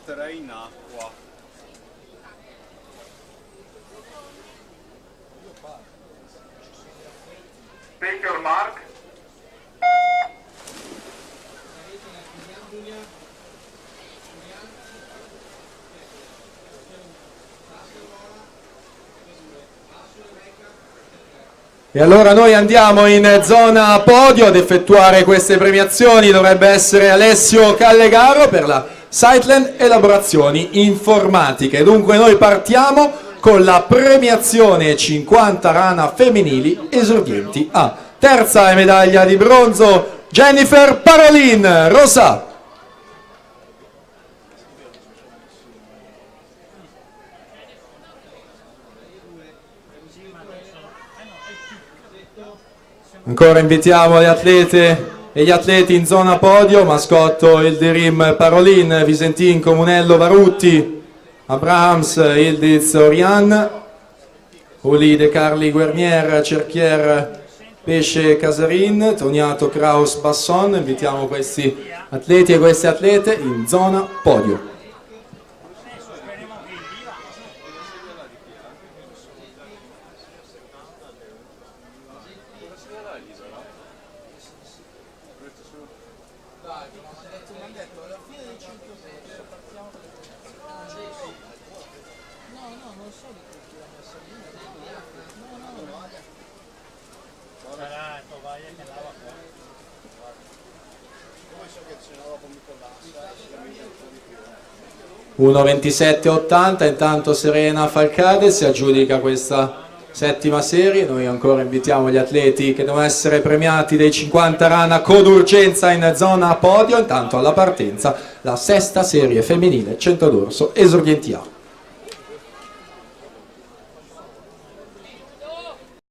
butterei in acqua. Take your mark. E allora noi andiamo in zona podio ad effettuare queste premiazioni. Dovrebbe essere Alessio Callegaro per la Sightland Elaborazioni Informatiche. Dunque noi partiamo con la premiazione 50 rana femminili esordienti A. Terza medaglia di bronzo Jennifer Parolin, Rosa. Ancora invitiamo le atlete e gli atleti in zona podio, Mascotto, Ildirim Parolin, Visentin Comunello Varutti, Abrahams Ildiz Orian, Uli De Carli Guernier, Cerchier Pesce Casarin, Toniato Kraus Basson. Invitiamo questi atleti e queste atlete in zona podio. Come 1:27:80, intanto Serena Falcade si aggiudica questa settima serie. Noi ancora invitiamo gli atleti che devono essere premiati dei 50 rana con urgenza in zona podio. Intanto alla partenza la sesta serie femminile 100 d'orso esordienti A.